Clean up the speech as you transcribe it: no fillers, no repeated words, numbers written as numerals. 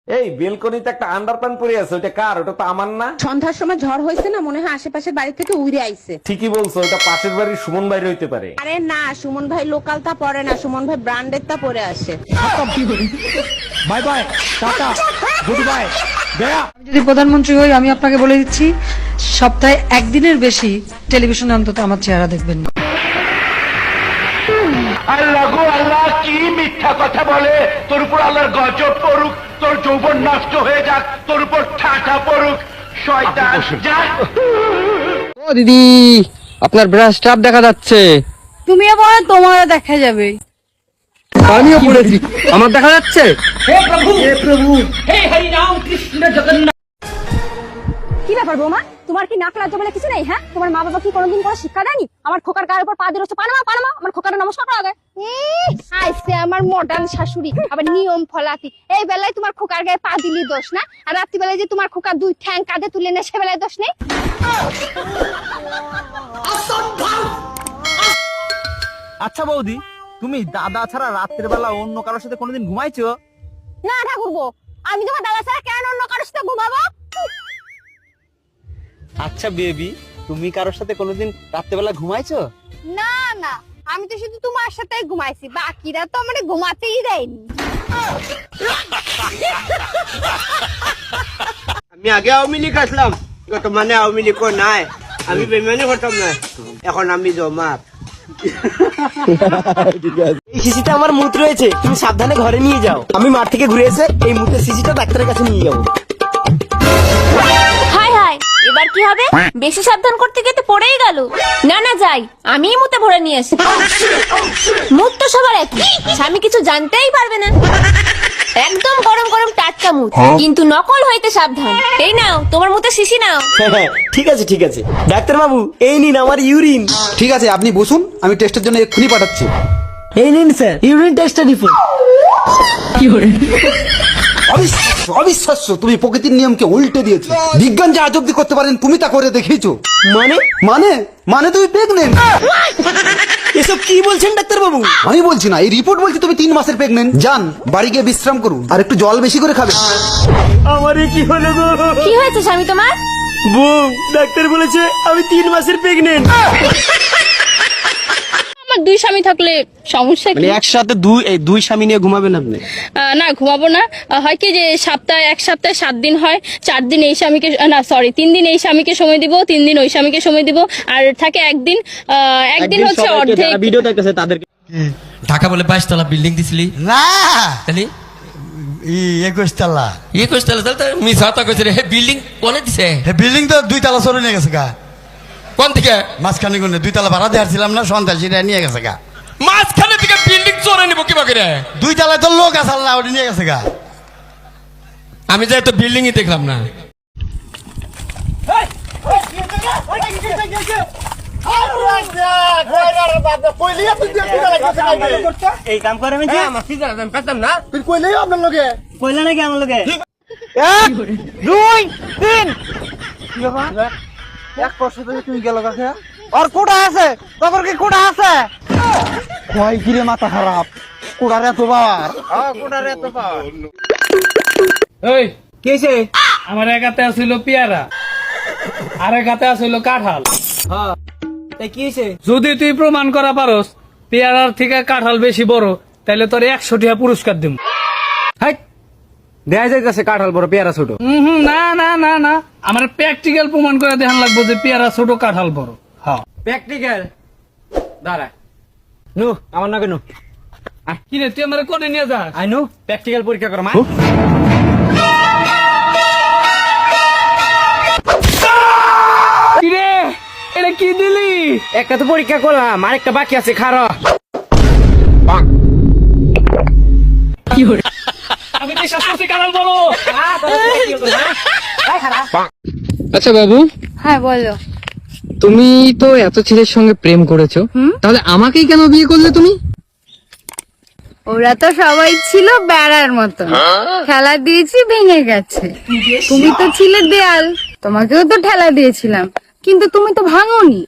এই বেলকনিতে একটা আন্ডারপ্যান্ট পরে আছে, ওটা কার? ওটা তো আমার না। সন্ধ্যার সময় ঝড় হয়েছে না, মনে হয় আশেপাশের বাড়ি থেকে উড়ে আইছে। ঠিকই বলছো, ওটা পাশের বাড়ির সুমন ভাই হইতে পারে। আরে না, সুমন ভাই লোকাল তা পরে না, সুমন ভাই ব্র্যান্ডেড তা পরে আসে। Bye bye, tata, good bye, Gaya. যদি প্রধানমন্ত্রী হই আমি আপনাকে বলে দিচ্ছি, সপ্তাহে একদিনের বেশি টেলিভিশনে অন্তত আমার চেহারা দেখবেন না। আল্লাহ গো আল্লাহ, কি মিথ্যা কথা বলে! তোর উপর আল্লাহর গজব পড়ুক, তোর যৌবন নষ্ট হয়ে যাক, তোর উপর ঠাটা পড়ুক, শয়তান যা। ও দিদি, আপনার ব্রাশ টাপ দেখা যাচ্ছে। তুমিও পরে তোমারও দেখা যাবে। আমিও পড়েছি, আমার দেখা যাচ্ছে। কি ব্যাপার বৌমা, তোমার কি নাক লজ্জা বলে কিছু নেই? হ্যাঁ, তোমার মা বাবা কি কোনোদিন করে শিক্ষা দেয়নি? আমার খোকার গায়ের উপর পা দিয়ে রয়েছে, পানামা পানামা, আমার খোকারে নমস্কার করা যায়। আইসে আমার মডার্ন শাশুড়ি, আবার নিয়ম ফলাতি। এই বেলায় তোমার খোকার গায়ে পা দিলি দোষ না, আর রাত্রি বেলায় যে তোমার খোকা দুই ঠ্যাং কাঁধে তুলে নেয় সে বেলায় দোষ নেই। আচ্ছা বৌদি, তুমি দাদা ছাড়া রাত্রের বেলা অন্য কারোর সাথে কোনোদিন ঘুমাইছো? না ঠাকুরপো, আমি তোমার দাদা ছাড়া কেন অন্য কারোর সাথে ঘুমাবো? আচ্ছা বেবি, তুমি কারোর সাথে কোনোদিন রাত্রেবেলা ঘুমাইছো? না না, আমি তো শুধু তোমার সাথেই ঘুমাইছি, বাকিরা তো আমার ঘুমাতেই দেয়নি। আমি আগে আওয়ামী লীগ আসলাম, বর্তমানে আওয়ামী লীগ নাই, আমি বেমানি করতাম না, এখন আমি জমাত। এই শিশিটা আমার মুত রয়েছে, তুমি সাবধানে ঘরে নিয়ে যাও। আমি মাঠ থেকে ঘুরে এসে এই মুতের শিশিটা ডাক্তারের কাছে নিয়ে যাবো। হাই হাই, এবার কি হবে? বেশি সাবধান করতে গিয়ে তো পড়েই গেল। না না, যাই আমি মুতে ভরে নিয়ে আসি। মুত তো সবার একই, স্বামী কিছু জানতেই পারবে না। একদম গরম গরম টাটকা মুত, কিন্তু নকল হইতে সাবধান। এই নাও তোমার মুতে শিশি নাও। ঠিক আছে ঠিক আছে, ডাক্তার বাবু এই নিন আমার ইউরিন। ঠিক আছে, আপনি বসুন, আমি টেস্টের জন্য এক্ষুনি পাঠাচ্ছি। এই নিন স্যার ইউরিন টেস্টের রিপোর্ট। অবিশ্বাস্য, তুমি প্রকৃতির নিয়মকে উল্টে দিয়েছো। বিজ্ঞান যা আজ অব্দি করতে পারেন তুমি তা করে দেখিয়েছো। মানে মানে মানে তুমি প্রেগনেন্ট। এসব কি বলছেন ডাক্তার বাবু? আমি বলছি না, এই রিপোর্ট বলছি তুমি 3 মাসের প্রেগনেন্ট। যান বাড়ি গিয়ে বিশ্রাম করুন, আর একটু জল বেশি করে খাবে। আমারে কি হলো গো? কি হয়েছে স্বামী তোমার? বউ, ডাক্তার বলেছে আমি 3 মাসের প্রেগনেন্ট। আমার দুই স্বামী থাকলে সমস্যা কি? একসাথে দুই স্বামী নিয়ে ঘুমাবেন আপনি? না ঘুমাবো না, হয় কি যে এক সপ্তাহে 7 দিন হয়, 4 দিন এই স্বামীকে, না সরি 3 দিন এই স্বামীকে সময় দিব, 3 দিন ওই স্বামীকে সময় দিব, আর থাকে একদিন হচ্ছে অর্ধেক। ভিডিও দেখতেছে তাদেরকে। ঢাকা বলে 22 তলা বিল্ডিং দিছিলি না, তাহলে 21 তলা। 21 তলা, তাহলে মিছাতা কইছে রে। বিল্ডিং কোনে দিছে? বিল্ডিং তো 2 তলা সরে নিয়ে গেছে গা। কোন থেকে? মাঝখানে গুনে 2 তলা ভাড়া দিয়েছিলাম না, সন্ত্রাসীরা নিয়ে গেছে গা। মাঝখানে থেকে বিল্ডিং চোরে নিব কিবা করে? 2 তলায় তো লোক আসাল না, ওটা নিয়ে গেছে গা। আমি যাই তো বিল্ডিংই দেখলাম না। এই কাম করে আমি আমার সিজার আমি পেতাম না। তুই কইলেই আপনার লগে কইলা নাকি আমার লগে? 1 2 3 কি বাবা? এক বছর ধরে তুই গেল কাছে আর কোটা আছে, তোর কি কোটা আছে? কই কি রে, মাথা খারাপ? কোটার এত পাওয়ার? কোটার এত পাওয়ার। এই কি হইছে? আমার এক হাতে আছিল পেয়ারা, আর এক হাতে আছিল কাঁঠাল। হ্যাঁ, তাই কি হইছে? যদি তুই প্রমাণ করা পারস পেয়ারার থেকে কাঁঠাল বেশি বড়, তাহলে তোর 100 টাকা পুরস্কার দিব। হাই, দেখা যাইতেছে কাঁঠাল বড় পেয়ারা ছোট। না না না না, আমার প্র্যাকটিক্যাল প্রমাণ করে দেখান লাগবো যে পেয়ারা ছোট কাঁঠাল বড়। হ্যাঁ প্র্যাকটিক্যাল দাঁড়া নু, আমার নাকি নু। কি রে, তুই আমার কোনে নিয়ে যাস? আই নু, প্র্যাকটিক্যাল পরীক্ষা কর মা। কি রে, এটা কি দিলি? একটা তো পরীক্ষা করলাম, আরেকটা বাকি আছে, খারো। আমি বিশ্বাস করছি কাঁঠাল বড়। আচ্ছা বাবু, হ্যাঁ বলো। তুমি তো এত ছেলের সঙ্গে প্রেম করেছো, তাহলে আমাকেই কেন বিয়ে করলে তুমি? ওরা তো সবাই ছিল বেড়ার মতো, খেলা দিয়েছি ভেঙে গেছে। তুমি তো ছিলে দেয়াল, তোমাকেও তো ঠেলা দিয়েছিলাম, কিন্তু তুমি তো ভাঙোনি।